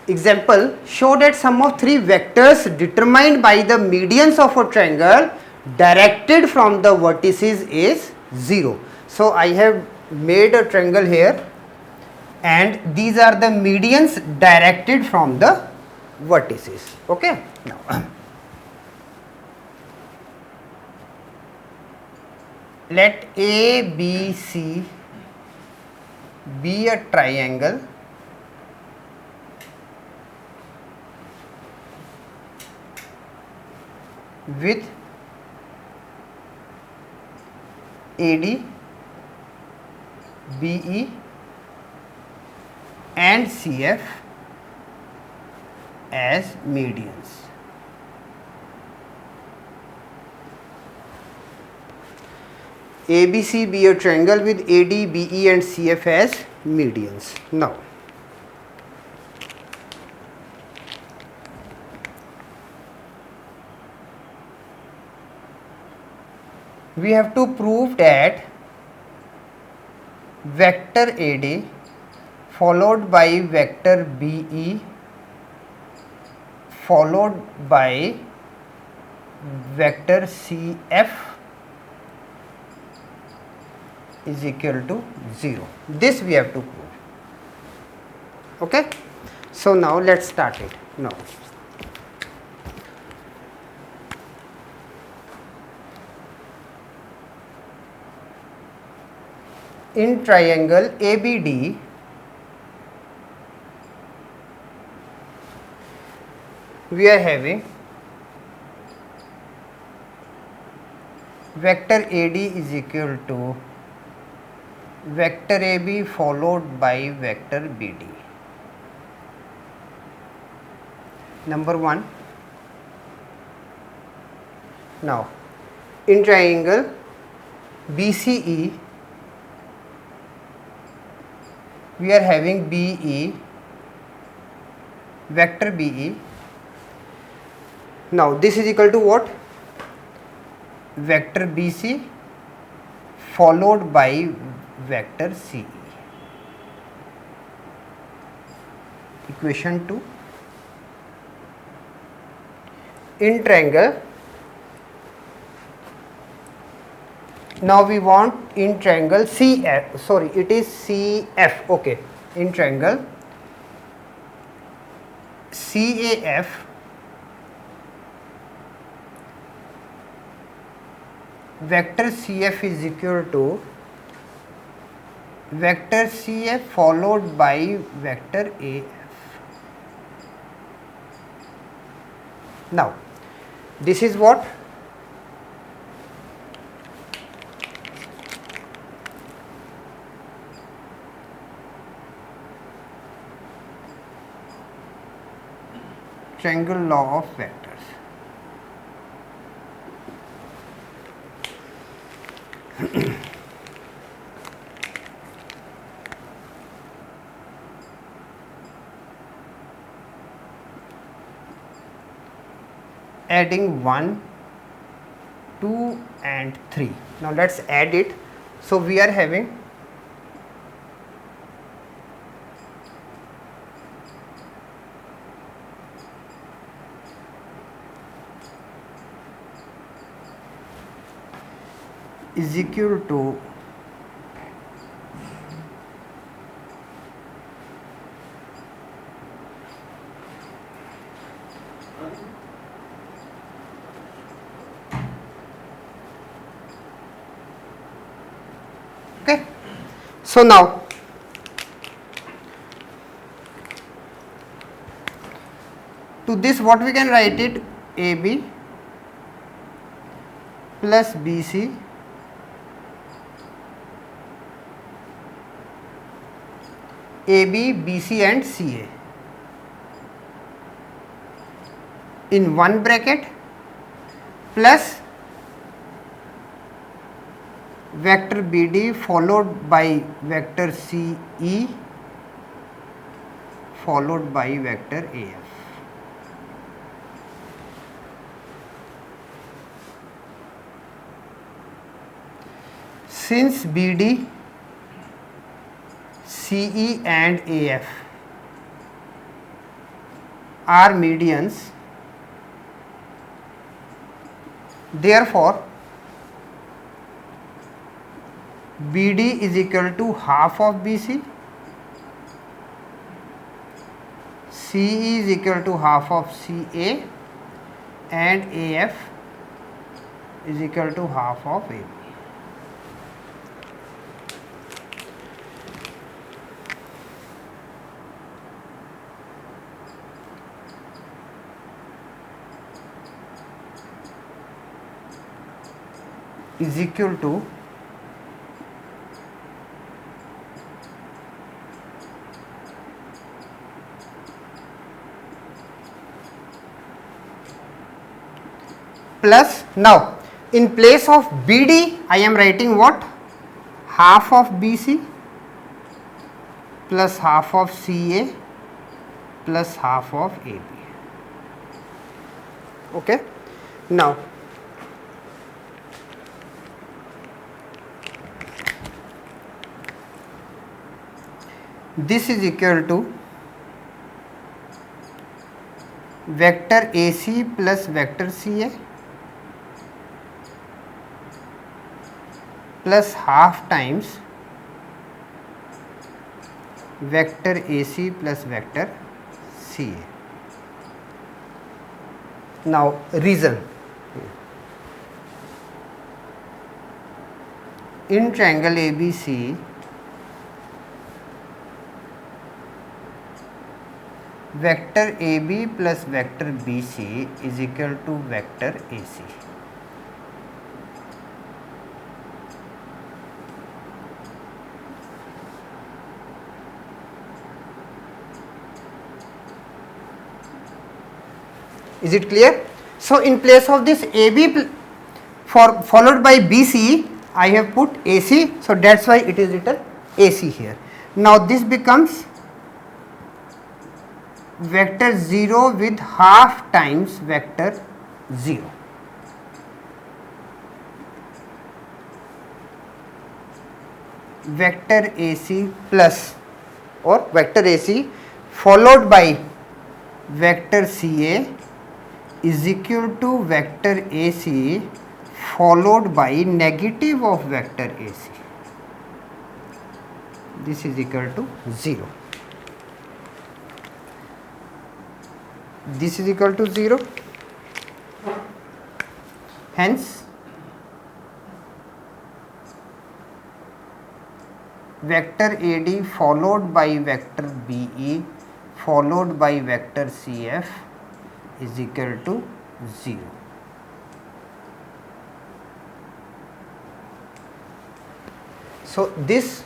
Example, show that sum of three vectors determined by the medians of a triangle directed from the vertices is 0. So I have made a triangle here and these are the medians directed from the vertices. Okay. Now let ABC be a triangle with AD, BE and CF as medians. ABC be a triangle with AD, BE and CF as medians. Now, we have to prove that vector AD followed by vector BE followed by vector CF is equal to 0. This we have to prove. Okay. So now let's start it. Now, in triangle ABD, we are having vector AD is equal to vector AB followed by vector BD. Number 1. Now, in triangle BCE, we are having BE, vector BE. Now, this is equal to what? Vector BC followed by vector CE. Equation 2. In triangle, now we want in triangle CF, sorry, it is CF, okay. In triangle CAF, vector CF is equal to vector CF followed by vector AF. Now, this is what? Triangle law of vectors. Adding 1, 2 and 3. Now let's add it. So we are having is equal to okay. So now to this what we can write it? AB plus BC AB, BC and CA in one bracket plus vector BD followed by vector CE followed by vector AF. Since BD, CE and AF are medians, therefore BD is equal to half of BC, CE is equal to half of CA, and AF is equal to half of AB. Is equal to plus, now in place of BD I am writing what? Half of BC plus half of CA plus half of AB. Okay. Now this is equal to vector AC plus vector CA plus half times vector AC plus vector CA. Now reason. In triangle ABC, vector AB plus vector BC is equal to vector AC. Is it clear? So in place of this AB followed by BC, I have put AC, so that's why it is written AC here. Now this becomes vector 0 with half times vector 0. Vector AC plus or vector AC followed by vector CA is equal to vector AC followed by negative of vector AC. This is equal to 0. This is equal to 0. Hence, vector AD followed by vector BE followed by vector CF is equal to 0. So this